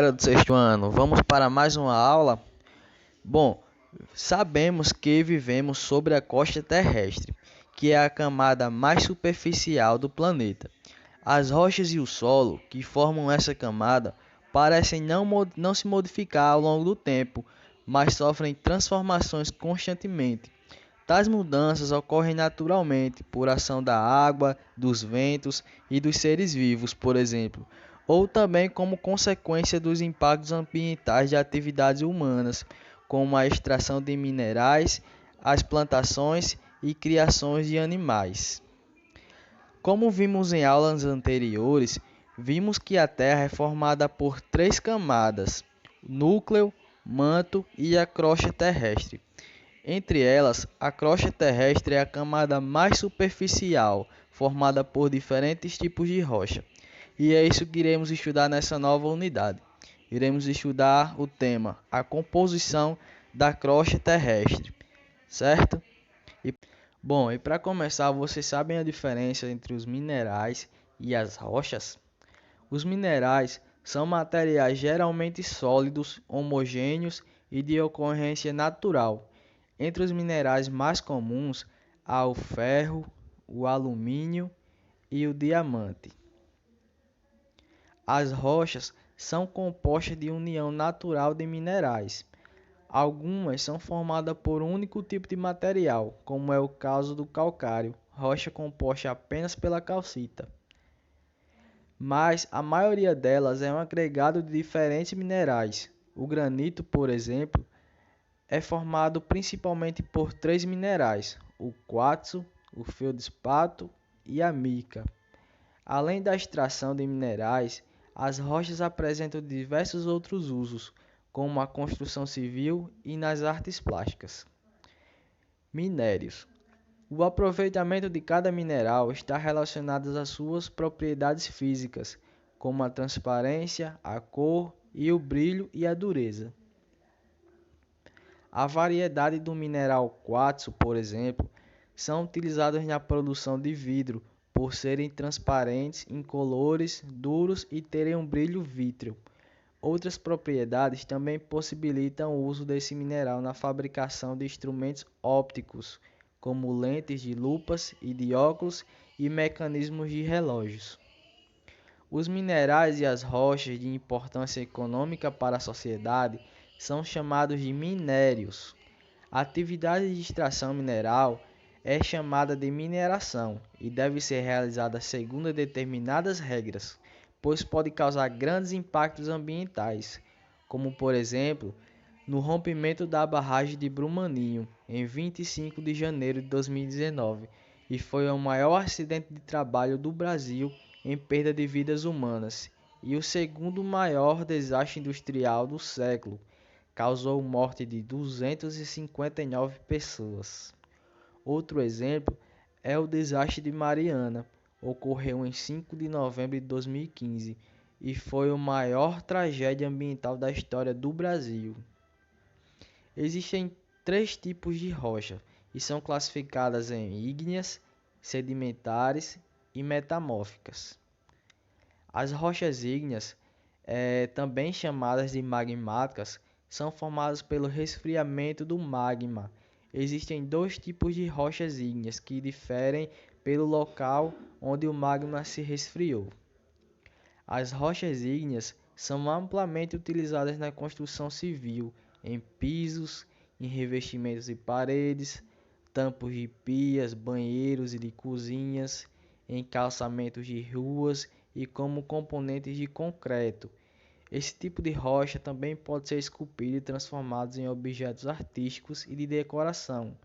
galera do sexto ano, vamos para mais uma aula? Bom, sabemos que vivemos sobre a crosta terrestre, que é a camada mais superficial do planeta. As rochas e o solo que formam essa camada parecem não se modificar ao longo do tempo, mas sofrem transformações constantemente. Tais mudanças ocorrem naturalmente por ação da água, dos ventos e dos seres vivos, por exemplo, ou também como consequência dos impactos ambientais de atividades humanas, como a extração de minerais, as plantações e criações de animais. Como vimos em aulas anteriores, vimos que a Terra é formada por três camadas: núcleo, manto e a crosta terrestre. Entre elas, a crosta terrestre é a camada mais superficial, formada por diferentes tipos de rocha. E é isso que iremos estudar nessa nova unidade. Iremos estudar o tema, a composição da crosta terrestre, certo? E, e para começar, vocês sabem a diferença entre os minerais e as rochas? Os minerais são materiais geralmente sólidos, homogêneos e de ocorrência natural. Entre os minerais mais comuns há o ferro, o alumínio e o diamante. As rochas são compostas de união natural de minerais. Algumas são formadas por um único tipo de material, como é o caso do calcário, rocha composta apenas pela calcita. Mas a maioria delas é um agregado de diferentes minerais. O granito, por exemplo, é formado principalmente por três minerais: o quartzo, o feldspato e a mica. Além da extração de minerais, as rochas apresentam diversos outros usos, como a construção civil e nas artes plásticas. Minérios. O aproveitamento de cada mineral está relacionado às suas propriedades físicas, como a transparência, a cor e o brilho e a dureza. A variedade do mineral quartzo, por exemplo, são utilizados na produção de vidro por serem transparentes, incolores, duros e terem um brilho vítreo. Outras propriedades também possibilitam o uso desse mineral na fabricação de instrumentos ópticos, como lentes de lupas e de óculos e mecanismos de relógios. Os minerais e as rochas de importância econômica para a sociedade são chamados de minérios. A atividade de extração mineral é chamada de mineração e deve ser realizada segundo determinadas regras, pois pode causar grandes impactos ambientais, como por exemplo, no rompimento da barragem de Brumadinho em 25 de janeiro de 2019, e foi o maior acidente de trabalho do Brasil em perda de vidas humanas e o segundo maior desastre industrial do século. Causou morte de 259 pessoas. Outro exemplo é o desastre de Mariana, ocorreu em 5 de novembro de 2015 e foi a maior tragédia ambiental da história do Brasil. Existem três tipos de rocha e são classificadas em ígneas, sedimentares e metamórficas. As rochas ígneas, também chamadas de magmáticas, são formadas pelo resfriamento do magma. Existem dois tipos de rochas ígneas que diferem pelo local onde o magma se resfriou. As rochas ígneas são amplamente utilizadas na construção civil, em pisos, em revestimentos de paredes, tampos de pias, banheiros e de cozinhas, em calçamentos de ruas e como componentes de concreto. Esse tipo de rocha também pode ser esculpido e transformado em objetos artísticos e de decoração.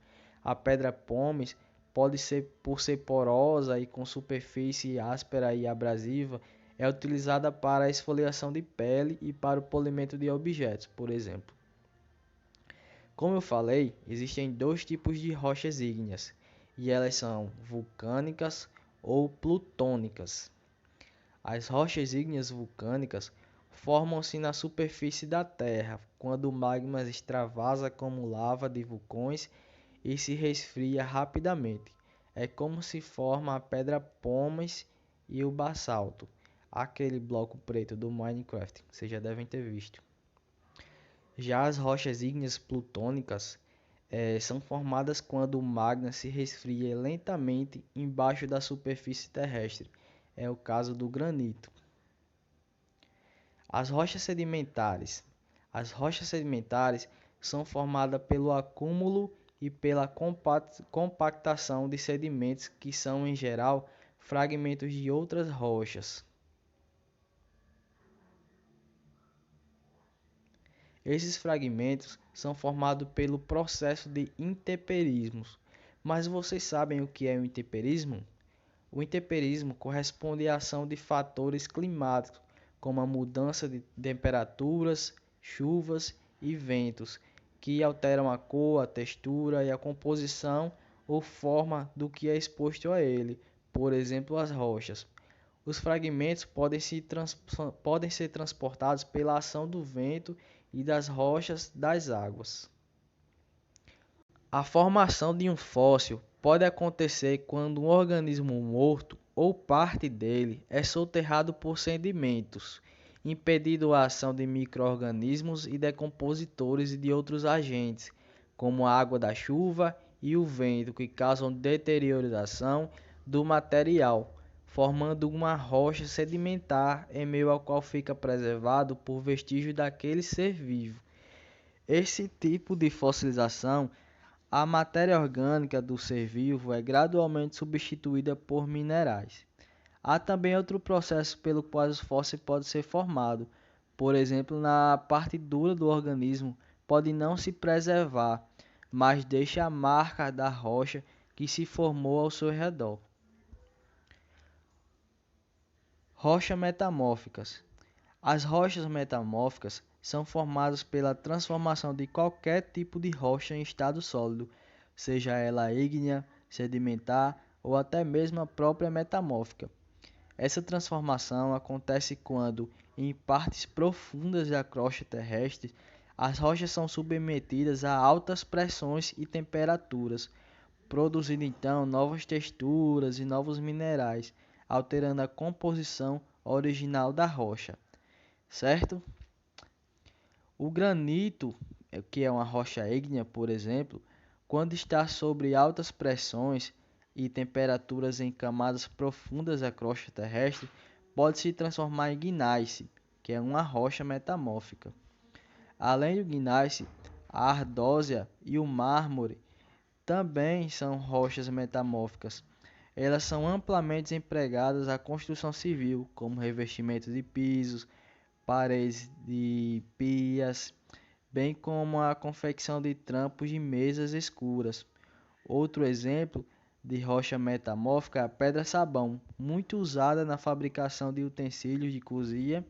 A pedra pómez pode ser, por ser porosa e com superfície áspera e abrasiva, é utilizada para a esfoliação de pele e para o polimento de objetos, por exemplo. Como eu falei, existem dois tipos de rochas ígneas, e elas são vulcânicas ou plutônicas. As rochas ígneas vulcânicas formam-se na superfície da Terra quando o magma extravasa como lava de vulcões e se resfria rapidamente. É como se forma a pedra pómez e o basalto. aquele bloco preto do Minecraft, vocês já devem ter visto. Já as rochas ígneas plutônicas são formadas quando o magma se resfria lentamente embaixo da superfície terrestre. É o caso do granito. As rochas sedimentares. As rochas sedimentares são formadas pelo acúmulo e pela compactação de sedimentos que são, em geral, fragmentos de outras rochas. Esses fragmentos são formados pelo processo de intemperismo. Mas vocês sabem o que é o intemperismo? O intemperismo corresponde à ação de fatores climáticos, como a mudança de temperaturas, chuvas e ventos, que alteram a cor, a textura e a composição ou forma do que é exposto a ele, por exemplo, as rochas. Os fragmentos podem ser transportados pela ação do vento e das rochas das águas. A formação de um fóssil pode acontecer quando um organismo morto ou parte dele é soterrado por sedimentos, impedindo a ação de micro-organismos e decompositores e de outros agentes, como a água da chuva e o vento, que causam deterioração do material, formando uma rocha sedimentar em meio ao qual fica preservado por vestígios daquele ser vivo. Esse tipo de fossilização, a matéria orgânica do ser vivo é gradualmente substituída por minerais. Há também outro processo pelo qual os fósseis podem ser formados. Por exemplo, na parte dura do organismo pode não se preservar, mas deixa a marca da rocha que se formou ao seu redor. Rochas metamórficas. As rochas metamórficas são formadas pela transformação de qualquer tipo de rocha em estado sólido, seja ela ígnea, sedimentar ou até mesmo a própria metamórfica. Essa transformação acontece quando, em partes profundas da crosta terrestre, as rochas são submetidas a altas pressões e temperaturas, produzindo então novas texturas e novos minerais, alterando a composição original da rocha, certo? O granito, que é uma rocha ígnea, por exemplo, quando está sob altas pressões e temperaturas em camadas profundas da crosta terrestre, pode se transformar em gneiss, que é uma rocha metamórfica. Além do gneiss, a ardósia e o mármore também são rochas metamórficas. Elas são amplamente empregadas na construção civil, como revestimento de pisos, paredes de pias, bem como a confecção de trampos de mesas escuras. Outro exemplo de rocha metamórfica é a pedra-sabão, muito usada na fabricação de utensílios de cozinha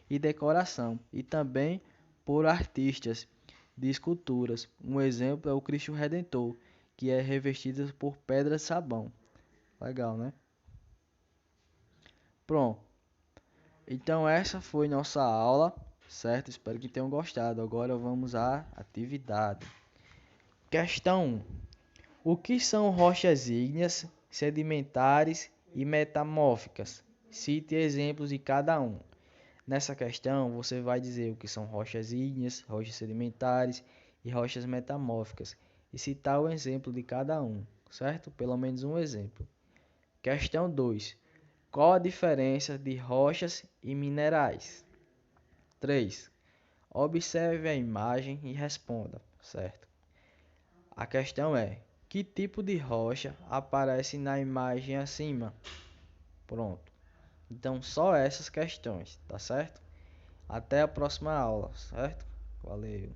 e decoração, e também por artistas de esculturas. Um exemplo é o Cristo Redentor, que é revestido por pedra-sabão. Legal, né? Pronto. Então essa foi nossa aula, certo? Espero que tenham gostado. Agora vamos à atividade. Questão 1. O que são rochas ígneas, sedimentares e metamórficas? Cite exemplos de cada um. Nessa questão, você vai dizer o que são rochas ígneas, rochas sedimentares e rochas metamórficas e citar o exemplo de cada um, certo? Pelo menos um exemplo. Questão 2. Qual a diferença de rochas e minerais? 3. Observe a imagem e responda, certo? A questão é: que tipo de rocha aparece na imagem acima? Pronto. Então, só essas questões, tá certo? Até a próxima aula, certo? Valeu!